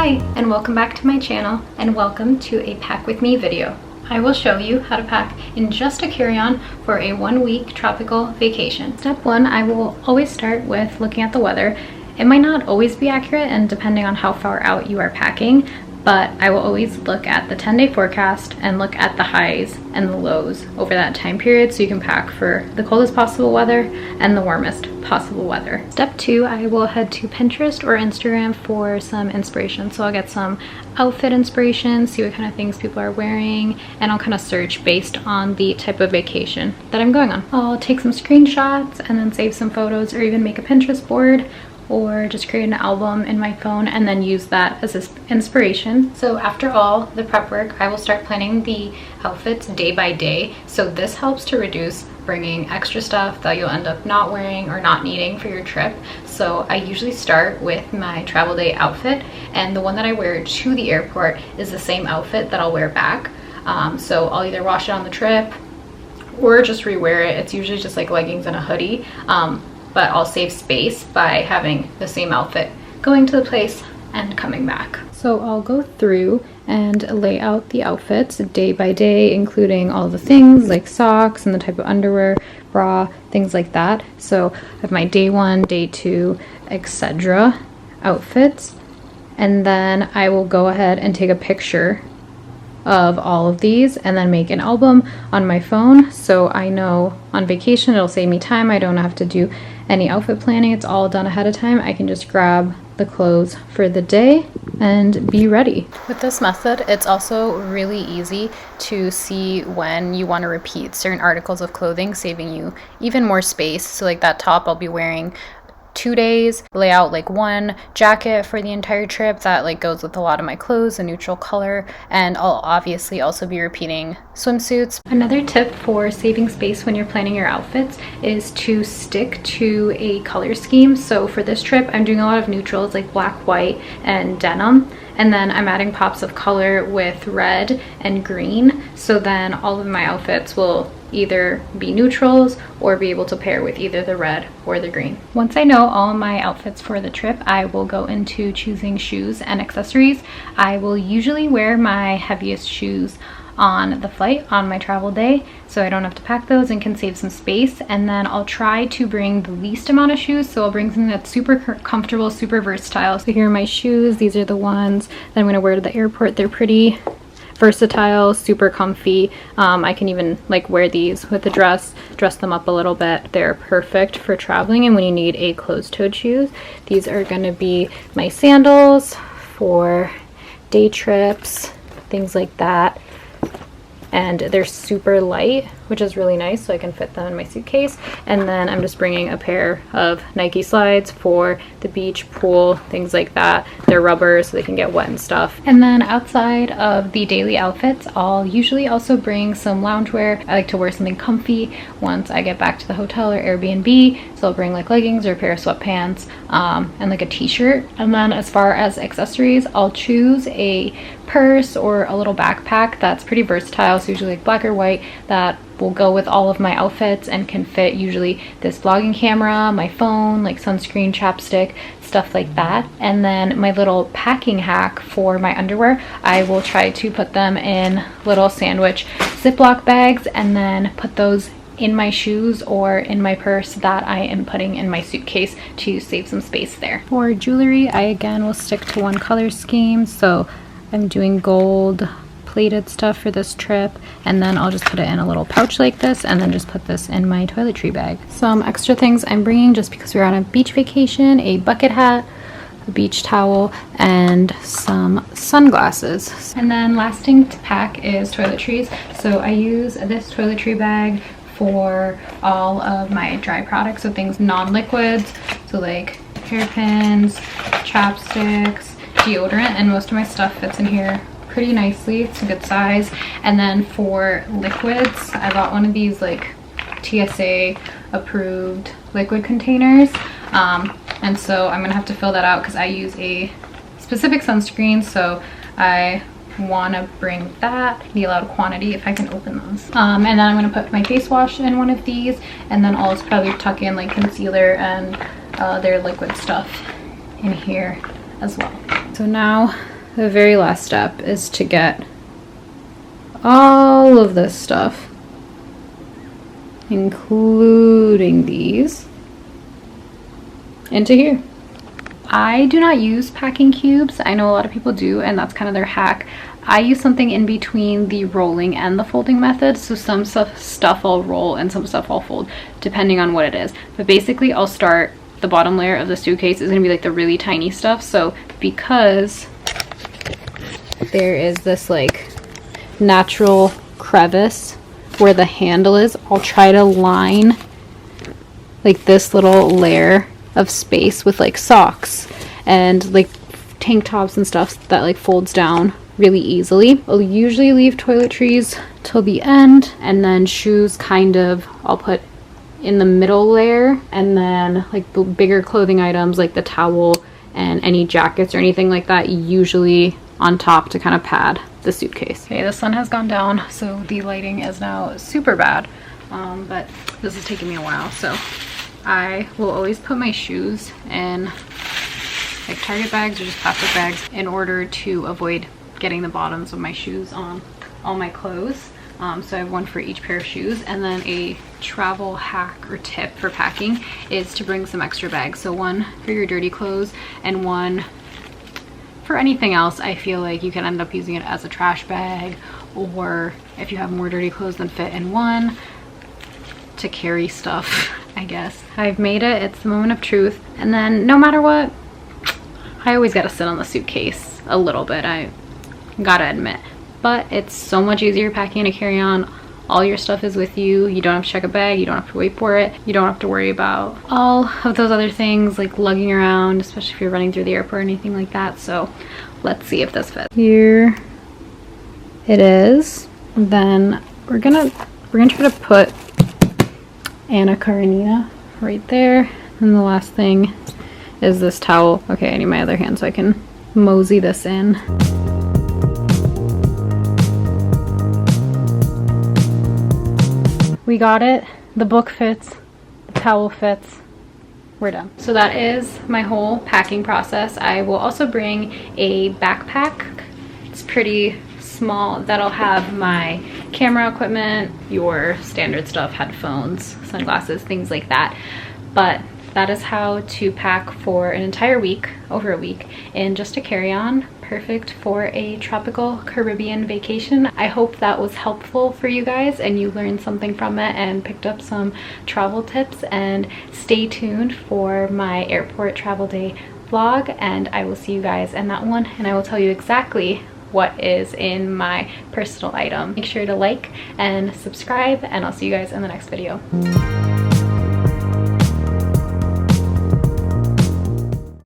Hi, and welcome back to my channel, and welcome to a pack with me video. I will show you how to pack in just a carry-on for a 1-week tropical vacation. Step 1, I will always start with looking at the weather. It might not always be accurate, and depending on how far out you are packing, but I will always look at the 10-day forecast and look at the highs and the lows over that time period so you can pack for the coldest possible weather and the warmest possible weather. Step 2, I will head to Pinterest or Instagram for some inspiration. So I'll get some outfit inspiration, see what kind of things people are wearing, and I'll kind of search based on the type of vacation that I'm going on. I'll take some screenshots and then save some photos, or even make a Pinterest board, or just create an album in my phone and then use that as inspiration. So after all the prep work, I will start planning the outfits day by day. So this helps to reduce bringing extra stuff that you'll end up not wearing or not needing for your trip. So I usually start with my travel day outfit, and the one that I wear to the airport is the same outfit that I'll wear back. So I'll either wash it on the trip or just rewear it. It's usually just like leggings and a hoodie. But I'll save space by having the same outfit going to the place and coming back. So I'll go through and lay out the outfits day by day, including all the things like socks and the type of underwear, bra, things like that. So I have my day 1, day 2, etc. outfits, and then I will go ahead and take a picture of all of these and then make an album on my phone, so I know on vacation it'll save me time. I don't have to do any outfit planning. It's all done ahead of time. I can just grab the clothes for the day and be ready. With this method, it's also really easy to see when you want to repeat certain articles of clothing, saving you even more space. So like that top I'll be wearing 2 days, lay out like one jacket for the entire trip that like goes with a lot of my clothes, a neutral color, and I'll obviously also be repeating swimsuits. Another tip for saving space when you're planning your outfits is to stick to a color scheme. So for this trip, I'm doing a lot of neutrals like black, white, and denim. And then I'm adding pops of color with red and green. So then all of my outfits will either be neutrals or be able to pair with either the red or the green. Once I know all my outfits for the trip, I will go into choosing shoes and accessories. I will usually wear my heaviest shoes on the flight on my travel day, so I don't have to pack those and can save some space. And then I'll try to bring the least amount of shoes, so I'll bring something that's super comfortable, super versatile. So here are my shoes. These are the ones that I'm going to wear to the airport. They're pretty versatile, super comfy. I can even like wear these with the dress them up a little bit. They're perfect for traveling and when you need a closed-toed shoes. These are going to be my sandals for day trips, things like that. And they're super light, which is really nice, so I can fit them in my suitcase. And then I'm just bringing a pair of Nike slides for the beach, pool, things like that. They're rubber, so they can get wet and stuff. And then outside of the daily outfits, I'll usually also bring some loungewear. I like to wear something comfy once I get back to the hotel or Airbnb, so I'll bring like leggings or a pair of sweatpants and like a t-shirt. And then as far as accessories, I'll choose a purse or a little backpack that's pretty versatile, so usually like black or white, that will go with all of my outfits and can fit usually this vlogging camera, my phone, like sunscreen, chapstick, stuff like that. And then my little packing hack for my underwear, I will try to put them in little sandwich Ziploc bags and then put those in my shoes or in my purse that I am putting in my suitcase to save some space there. For jewelry, I again will stick to one color scheme, so I'm doing gold plated stuff for this trip, and then I'll just put it in a little pouch like this and then just put this in my toiletry bag. Some extra things I'm bringing just because we're on a beach vacation: a bucket hat, a beach towel, and some sunglasses. And then last thing to pack is toiletries. So I use this toiletry bag for all of my dry products, so things non-liquids, so like hairpins, chapsticks, deodorant, and most of my stuff fits in here pretty nicely. It's a good size. And then for liquids, I bought one of these like TSA approved liquid containers, and so I'm gonna have to fill that out because I use a specific sunscreen, so I want to bring that, the allowed quantity, if I can open those. And then I'm going to put my face wash in one of these, and then I'll probably tuck in like concealer and their liquid stuff in here as well. So now the very last step is to get all of this stuff, including these, into here. I do not use packing cubes. I know a lot of people do, and that's kind of their hack. I use something in between the rolling and the folding method. So some stuff I'll roll and some stuff I'll fold, depending on what it is. But basically I'll start, the bottom layer of the suitcase is gonna be like the really tiny stuff. So because there is this like natural crevice where the handle is, I'll try to line like this little layer of space with like socks and like tank tops and stuff that like folds down really easily. I'll usually leave toiletries till the end, and then shoes kind of I'll put in the middle layer, and then like the bigger clothing items like the towel and any jackets or anything like that usually on top to kind of pad the suitcase. Okay, the sun has gone down, so the lighting is now super bad, but this is taking me a while. So I will always put my shoes in like Target bags or just plastic bags in order to avoid getting the bottoms of my shoes on all my clothes. So I have one for each pair of shoes. And then a travel hack or tip for packing is to bring some extra bags. So one for your dirty clothes and one for anything else. I feel like you can end up using it as a trash bag, or if you have more dirty clothes than fit in one, to carry stuff, I guess. I've made it. It's the moment of truth. And then no matter what, I always gotta sit on the suitcase a little bit, I gotta admit. But it's so much easier packing a carry-on. All your stuff is with you. You don't have to check a bag. You don't have to wait for it. You don't have to worry about all of those other things like lugging around, especially if you're running through the airport or anything like that. So let's see if this fits. Here it is. Then we're gonna try to put Anna Karenina right there. And the last thing is this towel. Okay, I need my other hand so I can mosey this in. We got it. The book fits, the towel fits. We're done. So that is my whole packing process. I will also bring a backpack. It's pretty small. That'll have my camera equipment, your standard stuff, headphones, sunglasses, things like that. But that is how to pack for an entire week, over a week, in just a carry-on. Perfect for a tropical Caribbean vacation. I hope that was helpful for you guys and you learned something from it and picked up some travel tips. And stay tuned for my airport travel day vlog, and I will see you guys in that one, and I will tell you exactly what is in my personal item. Make sure to like and subscribe, and I'll see you guys in the next video.